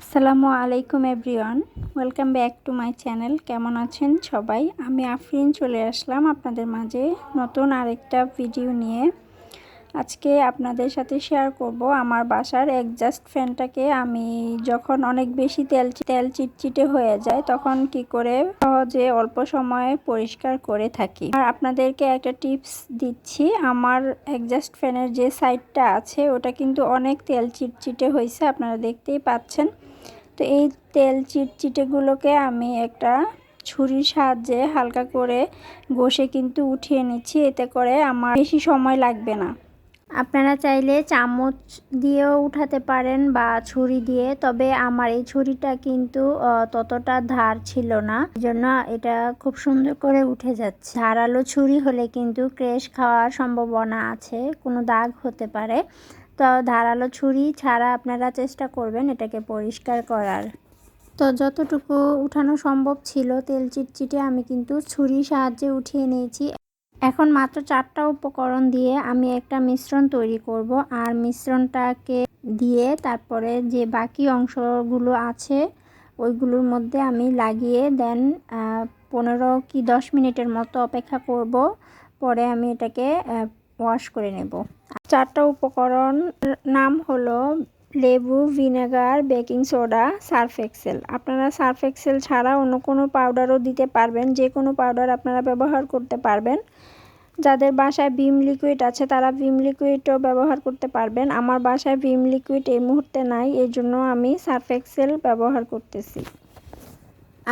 আসসালামু আলাইকুম everyone, welcome back to my channel. কেমন আছেন সবাই? আমি আফরিন চলে আসলাম আপনাদের মাঝে নতুন আরেকটা ভিডিও নিয়ে। আজকে আপনাদের সাথে শেয়ার করব আমার বাসার এক্সস্ট ফ্যানটাকে আমি যখন অনেক বেশি তেল চিটচিটে হয়ে যায় তখন কি করে সহজে অল্প সময়ে পরিষ্কার করে থাকি। আর আপনাদেরকে একটা টিপস দিচ্ছি, আমার এক্সস্ট ফ্যানের যে সাইডটা আছে ওটা কিন্তু অনেক তেল চিটচিটে হয়েছে, আপনারা দেখতেই পাচ্ছেন। তো এই তেল চিটচিটেগুলোকে আমি একটা ছুরির সাহায্যে হালকা করে ঘষে কিন্তু উঠিয়ে নিচ্ছি, এতে করে আমার বেশি সময় লাগবে না। আপনারা চাইলে চামচ দিয়েও উঠাতে পারেন বা ছুরি দিয়ে, তবে আমার এই ছুরিটা কিন্তু ততটা ধার ছিল না, জন্য এটা খুব সুন্দর করে উঠে যাচ্ছে। ধারালো ছুরি হলে কিন্তু ক্র্যাশ খাওয়ার সম্ভাবনা আছে, কোনো দাগ হতে পারে। তো ধারালো ছুরি ছাড়া আপনারা চেষ্টা করবেন এটাকে পরিষ্কার করার। তো যতটুকু উঠানো সম্ভব ছিল তেল চিটচিটে আমি কিন্তু ছুরির সাহায্যে উঠিয়ে নিয়েছি। এখন মাত্র 4টা উপকরণ দিয়ে আমি একটা মিশ্রণ তৈরি করব, আর মিশ্রণটাকে দিয়ে তারপরে যে বাকি অংশগুলো আছে ওইগুলোর মধ্যে আমি লাগিয়ে দেন 15 কি 10 মিনিটের মতো অপেক্ষা করব। পরে আমি এটাকে ওয়াশ করে নেব। 4টা উপকরণ নাম হলো লেবু, vinegar, baking soda, Surf Excel. আপনারা সার্ফ এক্সেল ছাড়া অন্য কোনো পাউডারও দিতে পারবেন, যে কোনো পাউডার আপনারা ব্যবহার করতে পারবেন। যাদের বাসায় ভিম লিকুইড আছে তারা ভিম লিকুইডও ব্যবহার করতে পারবেন। আমার বাসায় ভিম লিকুইড এই মুহূর্তে নাই, এই জন্য আমি সার্ফ এক্সেল ব্যবহার করতেছি।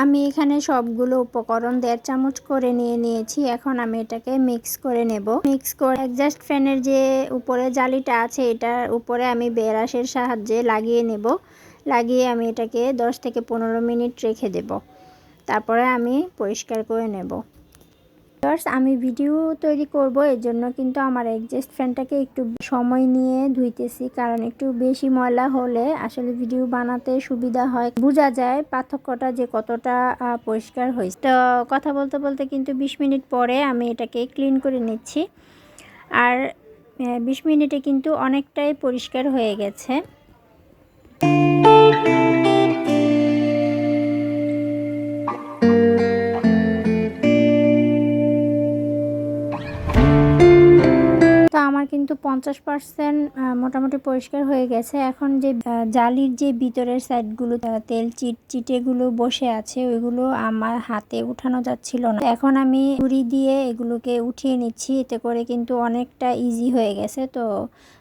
আমি এখানে সবগুলো উপকরণ 1.5 চামচ করে নিয়েছি। এখন আমি এটাকে মিক্স করে নেব। মিক্স করে এক্সস্ট ফ্যানের যে উপরে জালিটা আছে এটার উপরে আমি ব্রাশের সাহায্যে লাগিয়ে নেব। লাগিয়ে আমি এটাকে 10 থেকে 15 মিনিট রেখে দেব, তারপরে আমি পরিষ্কার করে নেব। আমি ভিডিও তৈরি করব, এর জন্য কিন্তু আমার এক্সস্ট ফ্যানটাকে একটু সময় নিয়ে ধুইতেছি, কারণ একটু বেশি ময়লা হলে আসলে ভিডিও বানাতে সুবিধা হয়, বোঝা যায় পার্থক্যটা যে কতটা পরিষ্কার হয়েছে। তো কথা বলতে বলতে কিন্তু 20 মিনিট পরে আমি এটাকে ক্লিন করে নিচ্ছি, আর 20 মিনিটে কিন্তু অনেকটাই পরিষ্কার হয়ে গেছে। আমার কিন্তু 50% মোটামুটি পরিষ্কার হয়ে গেছে। এখন যে জালির যে ভিতরের সাইডগুলো তেল চিটেগুলো বসে আছে ওইগুলো আমার হাতে উঠানো যাচ্ছিল না। এখন আমি ছুরি দিয়ে এগুলোকে উঠিয়ে নিচ্ছি, এতে করে কিন্তু অনেকটা ইজি হয়ে গেছে। তো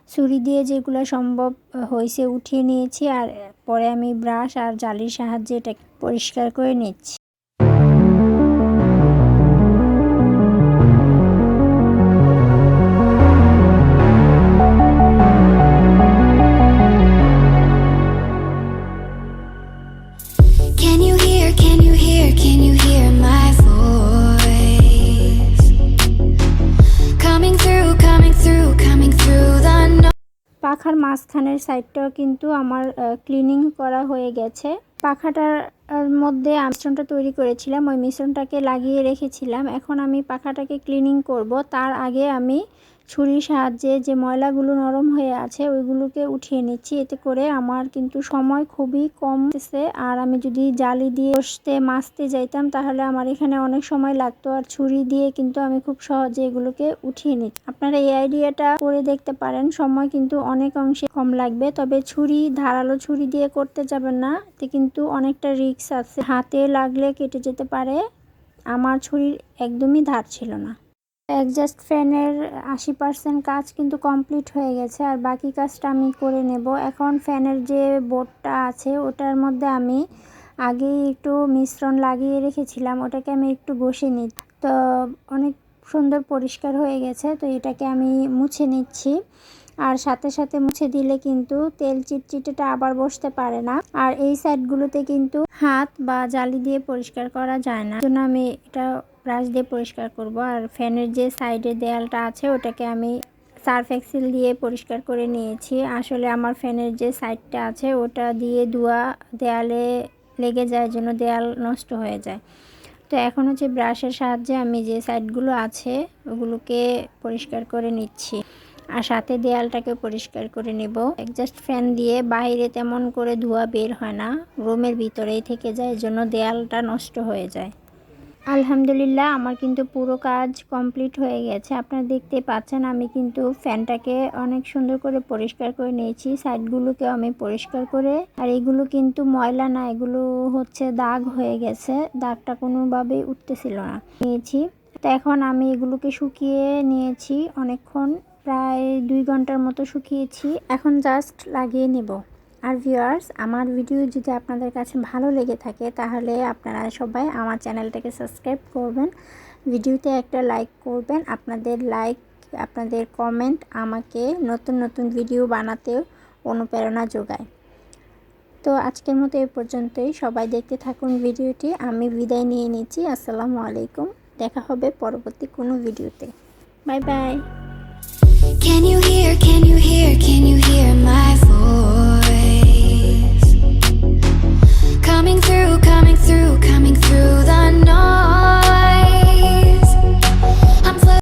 ছুরি দিয়ে যেগুলো সম্ভব হয়েছে উঠিয়ে নিয়েছি, আর পরে আমি ব্রাশ আর জালির সাহায্যে এটা পরিষ্কার করে নিচ্ছি। পাখার মাঝখানের সাইডটাও কিন্তু আমার ক্লিনিং করা হয়ে গেছে। পাখাটার মধ্যে মিশ্রণটা তৈরি করেছিলাম, ওই মিশ্রণটাকে লাগিয়ে রেখেছিলাম। এখন আমি পাখাটাকে ক্লিনিং করব, তার আগে আমি ছুরির সাহায্যে যে ময়লাগুলো নরম হয়ে আছে ওইগুলোকে উঠিয়ে নিচ্ছি, এতে করে আমার কিন্তু সময় খুবই কম আছে। আর আমি যদি জালি দিয়ে মাজতে যাইতাম তাহলে আমার এখানে অনেক সময় লাগতো, আর ছুরি দিয়ে কিন্তু আমি খুব সহজে এগুলোকে উঠিয়ে নিচ্ছি। আপনারা এই আইডিয়াটা করে দেখতে পারেন, সময় কিন্তু অনেক অংশে কম লাগবে। তবে ধারালো ছুরি দিয়ে করতে যাবেন না, এতে কিন্তু অনেকটা রিস্ক আছে, হাতে লাগলে কেটে যেতে পারে। আমার ছুরির একদমই ধার ছিল না। এক্সস্ট ফ্যানের 80% কাজ কিন্তু কমপ্লিট হয়ে গেছে, আর বাকি কাজটা আমি করে নেব। এখন ফ্যানের যে বোর্ডটা আছে ওটার মধ্যে আমি আগেই একটু মিশ্রণ লাগিয়ে রেখেছিলাম, ওটাকে আমি একটু ঘষে নিই। তো অনেক সুন্দর পরিষ্কার হয়ে গেছে। তো এটাকে আমি মুছে নিচ্ছি, আর সাথে সাথে মুছে দিলে কিন্তু তেল চিটচিটেটা আবার বসতে পারে না। আর এই সাইডগুলোতে কিন্তু হাত বা জালি দিয়ে পরিষ্কার করা যায় না, জন্য আমি এটা ব্রাশ দিয়ে পরিষ্কার করব। আর ফ্যানের যে সাইডে দেয়ালটা আছে ওটাকে আমি সার্ফ এক্সেল দিয়ে পরিষ্কার করে নিয়েছি। আসলে আমার ফ্যানের যে সাইডটা আছে ওটা দিয়ে ধোয়া দেয়ালে লেগে যায়, জন্য দেয়াল নষ্ট হয়ে যায়। তো এখন হচ্ছে ব্রাশের সাহায্যে আমি যে সাইডগুলো আছে ওগুলোকে পরিষ্কার করে নিচ্ছি। আর সাথে দেয়ালটাকে পরিষ্কার করে নেব। এক্সস্ট ফ্যান দিয়ে বাইরে তেমন করে ধোঁয়া বের হয় না, রুমের ভিতরেই থেকে যায়, এজন্য দেয়ালটা নষ্ট হয়ে যায়। আলহামদুলিল্লাহ আমার কিন্তু পুরো কাজ কমপ্লিট হয়ে গেছে। আপনারা দেখতে পাচ্ছেন আমি কিন্তু ফ্যানটাকে অনেক সুন্দর করে পরিষ্কার করে নিয়েছি, সাইডগুলোকেও আমি পরিষ্কার করে। আর এগুলো কিন্তু ময়লা না, এগুলো হচ্ছে দাগ হয়ে গেছে, দাগটা কোনোভাবেই উঠতেছিল না নিয়েছি। তো এখন আমি এগুলোকে শুকিয়ে নিয়েছি অনেকক্ষণ, প্রায় 2 ঘন্টার মতো শুকিয়েছি। এখন জাস্ট লাগিয়ে নেব। আর ভিউয়ার্স, আমার ভিডিও যদি আপনাদের কাছে ভালো লেগে থাকে তাহলে আপনারা সবাই আমার চ্যানেলটাকে সাবস্ক্রাইব করবেন, ভিডিওতে একটা লাইক করবেন। আপনাদের লাইক, আপনাদের কমেন্ট আমাকে নতুন নতুন ভিডিও বানাতে অনুপ্রেরণা যোগায়। তো আজকের মতো এই পর্যন্তই, সবাই দেখতে থাকুন ভিডিওটি। আমি বিদায় নিয়ে নিচ্ছি। আসসালামু আলাইকুম, দেখা হবে পরবর্তী কোনো ভিডিওতে। Bye bye. Can you hear, can you hear my voice coming through?